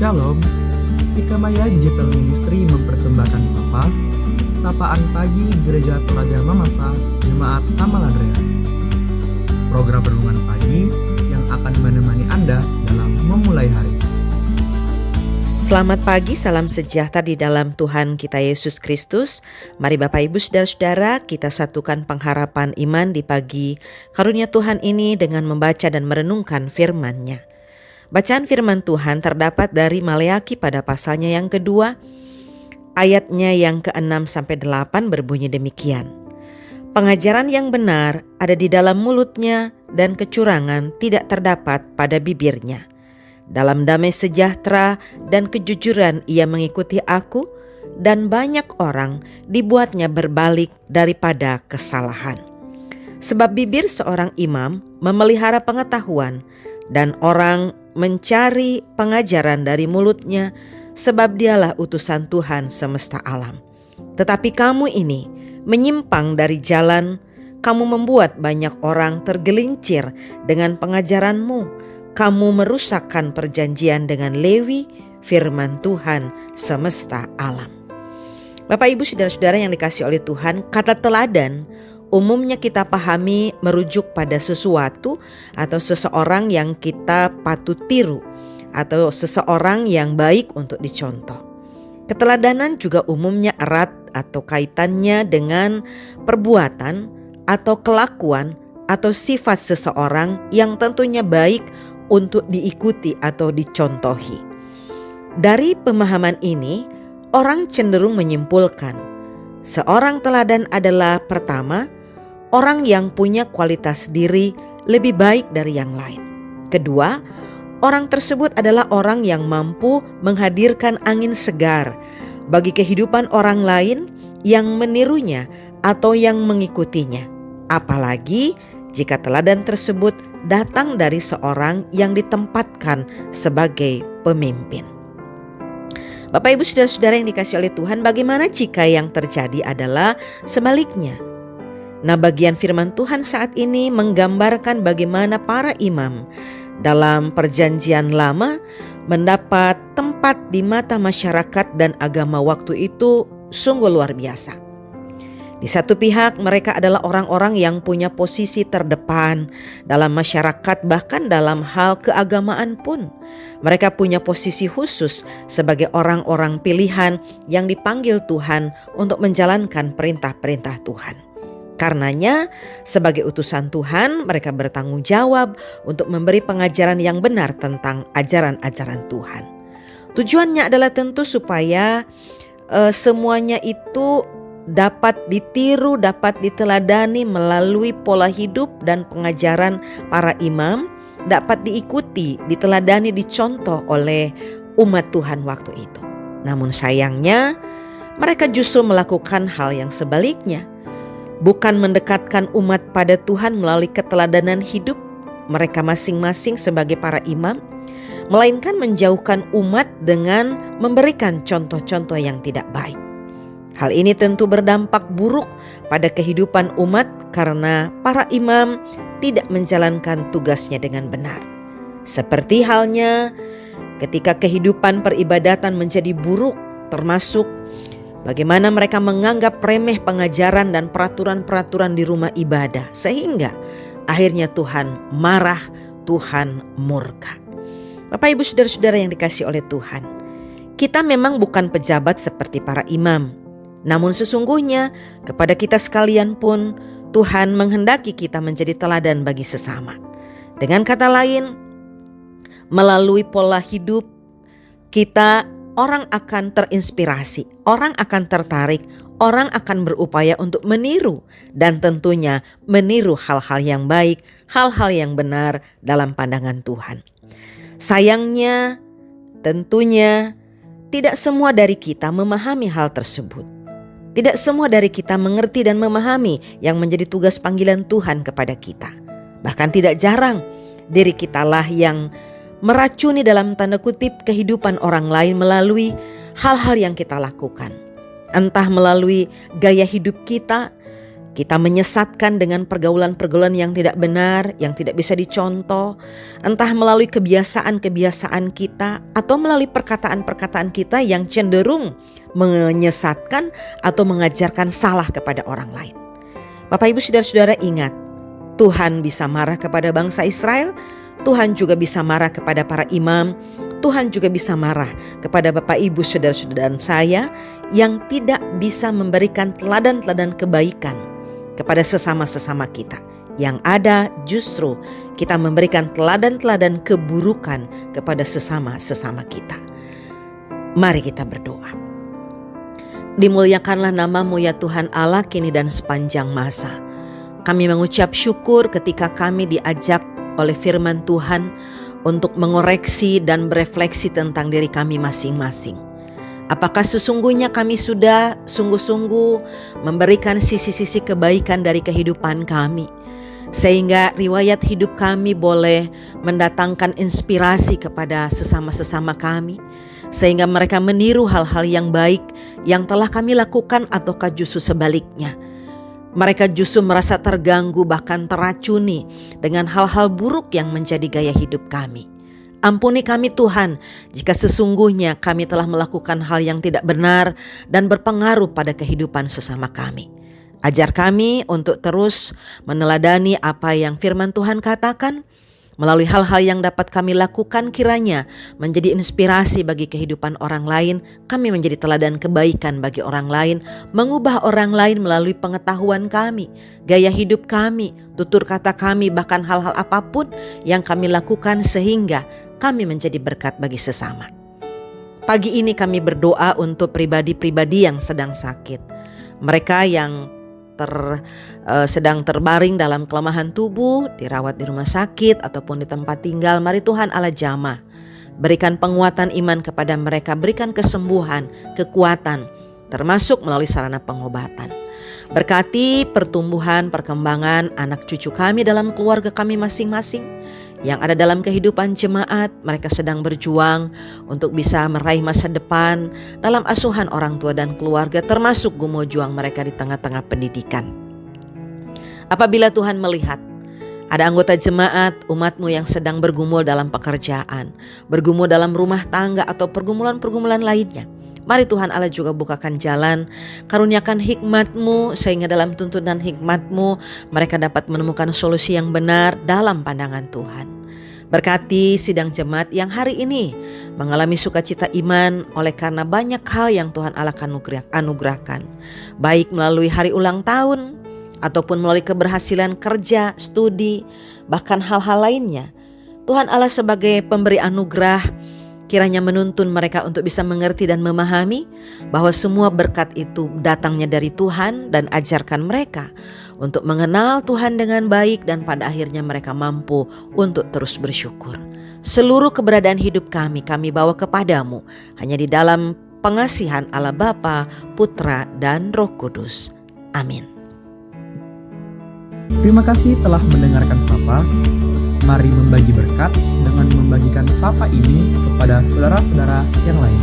Shalom, Sikamaya Digital Ministry mempersembahkan Sapaan Pagi Gereja Toraja Mamasa Jemaat Tamal Andrea. Program renungan pagi yang akan menemani Anda dalam memulai hari. Selamat pagi, salam sejahtera di dalam Tuhan kita Yesus Kristus. Mari Bapak Ibu Saudara-saudara, kita satukan pengharapan iman di pagi karunia Tuhan ini dengan membaca dan merenungkan firman-Nya. Bacaan firman Tuhan terdapat dari Maleakhi pada pasalnya yang kedua, ayatnya yang ke-6 sampai 8 berbunyi demikian. Pengajaran yang benar ada di dalam mulutnya dan kecurangan tidak terdapat pada bibirnya. Dalam damai sejahtera dan kejujuran ia mengikuti aku, dan banyak orang dibuatnya berbalik daripada kesalahan. Sebab bibir seorang imam memelihara pengetahuan, dan orang mencari pengajaran dari mulutnya, sebab dialah utusan Tuhan semesta alam. Tetapi kamu ini menyimpang dari jalan, kamu membuat banyak orang tergelincir dengan pengajaranmu. Kamu merusakkan perjanjian dengan Lewi, firman Tuhan semesta alam. Bapak Ibu Saudara-saudara yang dikasihi oleh Tuhan, kata teladan umumnya kita pahami merujuk pada sesuatu atau seseorang yang kita patut tiru atau seseorang yang baik untuk dicontoh. Keteladanan juga umumnya erat atau kaitannya dengan perbuatan atau kelakuan atau sifat seseorang yang tentunya baik untuk diikuti atau dicontohi. Dari pemahaman ini, orang cenderung menyimpulkan seorang teladan adalah pertama, orang yang punya kualitas diri lebih baik dari yang lain. Kedua, orang tersebut adalah orang yang mampu menghadirkan angin segar bagi kehidupan orang lain yang menirunya atau yang mengikutinya. Apalagi jika teladan tersebut datang dari seorang yang ditempatkan sebagai pemimpin. Bapak Ibu Saudara-saudara yang dikasihi oleh Tuhan, bagaimana jika yang terjadi adalah sebaliknya? Nah, bagian firman Tuhan saat ini menggambarkan bagaimana para imam dalam perjanjian lama mendapat tempat di mata masyarakat dan agama waktu itu sungguh luar biasa. Di satu pihak mereka adalah orang-orang yang punya posisi terdepan dalam masyarakat, bahkan dalam hal keagamaan pun. Mereka punya posisi khusus sebagai orang-orang pilihan yang dipanggil Tuhan untuk menjalankan perintah-perintah Tuhan. Karenanya sebagai utusan Tuhan mereka bertanggung jawab untuk memberi pengajaran yang benar tentang ajaran-ajaran Tuhan. Tujuannya adalah tentu supaya semuanya itu dapat ditiru, dapat diteladani melalui pola hidup dan pengajaran para imam, dapat diikuti, diteladani, dicontoh oleh umat Tuhan waktu itu. Namun sayangnya mereka justru melakukan hal yang sebaliknya. Bukan mendekatkan umat pada Tuhan melalui keteladanan hidup mereka masing-masing sebagai para imam, melainkan menjauhkan umat dengan memberikan contoh-contoh yang tidak baik. Hal ini tentu berdampak buruk pada kehidupan umat karena para imam tidak menjalankan tugasnya dengan benar. Seperti halnya ketika kehidupan peribadatan menjadi buruk, termasuk bagaimana mereka menganggap remeh pengajaran dan peraturan-peraturan di rumah ibadah, sehingga akhirnya Tuhan marah, Tuhan murka. Bapak Ibu Saudara-saudara yang dikasihi oleh Tuhan, kita memang bukan pejabat seperti para imam. Namun sesungguhnya kepada kita sekalian pun Tuhan menghendaki kita menjadi teladan bagi sesama. Dengan kata lain, melalui pola hidup kita, orang akan terinspirasi, orang akan tertarik, orang akan berupaya untuk meniru dan tentunya meniru hal-hal yang baik, hal-hal yang benar dalam pandangan Tuhan. Sayangnya, tentunya tidak semua dari kita memahami hal tersebut. Tidak semua dari kita mengerti dan memahami yang menjadi tugas panggilan Tuhan kepada kita. Bahkan tidak jarang diri kitalah yang meracuni dalam tanda kutip kehidupan orang lain melalui hal-hal yang kita lakukan. Entah melalui gaya hidup kita Kita menyesatkan dengan pergaulan-pergaulan yang tidak benar, yang tidak bisa dicontoh, entah melalui kebiasaan-kebiasaan kita atau melalui perkataan-perkataan kita yang cenderung menyesatkan atau mengajarkan salah kepada orang lain. Bapak Ibu Saudara-saudara, ingat, Tuhan bisa marah kepada bangsa Israel, Tuhan juga bisa marah kepada para imam, Tuhan juga bisa marah kepada Bapak Ibu Saudara-saudara dan saya yang tidak bisa memberikan teladan-teladan kebaikan kepada sesama-sesama kita. Yang ada justru kita memberikan teladan-teladan keburukan kepada sesama-sesama kita. Mari kita berdoa. Dimuliakanlah nama-Mu ya Tuhan Allah kini dan sepanjang masa. Kami mengucap syukur ketika kami diajak oleh firman Tuhan untuk mengoreksi dan berefleksi tentang diri kami masing-masing. Apakah sesungguhnya kami sudah sungguh-sungguh memberikan sisi-sisi kebaikan dari kehidupan kami, sehingga riwayat hidup kami boleh mendatangkan inspirasi kepada sesama-sesama kami, sehingga mereka meniru hal-hal yang baik yang telah kami lakukan, ataukah justru sebaliknya mereka justru merasa terganggu bahkan teracuni dengan hal-hal buruk yang menjadi gaya hidup kami. Ampuni kami Tuhan jika sesungguhnya kami telah melakukan hal yang tidak benar dan berpengaruh pada kehidupan sesama kami. Ajar kami untuk terus meneladani apa yang firman Tuhan katakan. Melalui hal-hal yang dapat kami lakukan kiranya menjadi inspirasi bagi kehidupan orang lain. Kami menjadi teladan kebaikan bagi orang lain, mengubah orang lain melalui pengetahuan kami, gaya hidup kami, tutur kata kami, bahkan hal-hal apapun yang kami lakukan sehingga kami menjadi berkat bagi sesama. Pagi ini kami berdoa untuk pribadi-pribadi yang sedang sakit. Mereka yang sedang terbaring dalam kelemahan tubuh, dirawat di rumah sakit ataupun di tempat tinggal. Mari Tuhan Allah jamah, berikan penguatan iman kepada mereka, berikan kesembuhan, kekuatan, termasuk melalui sarana pengobatan. Berkati pertumbuhan, perkembangan anak cucu kami dalam keluarga kami masing-masing, yang ada dalam kehidupan jemaat. Mereka sedang berjuang untuk bisa meraih masa depan dalam asuhan orang tua dan keluarga, termasuk gumo juang mereka di tengah-tengah pendidikan. Apabila Tuhan melihat ada anggota jemaat umat-Mu yang sedang bergumul dalam pekerjaan, bergumul dalam rumah tangga atau pergumulan-pergumulan lainnya, mari Tuhan Allah juga bukakan jalan, karuniakan hikmat-Mu sehingga dalam tuntunan hikmat-Mu mereka dapat menemukan solusi yang benar dalam pandangan Tuhan. Berkati sidang jemaat yang hari ini mengalami sukacita iman oleh karena banyak hal yang Tuhan Allah anugerahkan, baik melalui hari ulang tahun ataupun melalui keberhasilan kerja, studi, bahkan hal-hal lainnya. Tuhan Allah sebagai pemberi anugerah kiranya menuntun mereka untuk bisa mengerti dan memahami bahwa semua berkat itu datangnya dari Tuhan, dan ajarkan mereka untuk mengenal Tuhan dengan baik dan pada akhirnya mereka mampu untuk terus bersyukur. Seluruh keberadaan hidup kami bawa kepadamu hanya di dalam pengasihan Allah Bapa, Putra, dan Roh Kudus. Amin. Terima kasih telah mendengarkan Sapa. Mari membagi berkat dengan membagikan Sapa ini kepada saudara-saudara yang lain.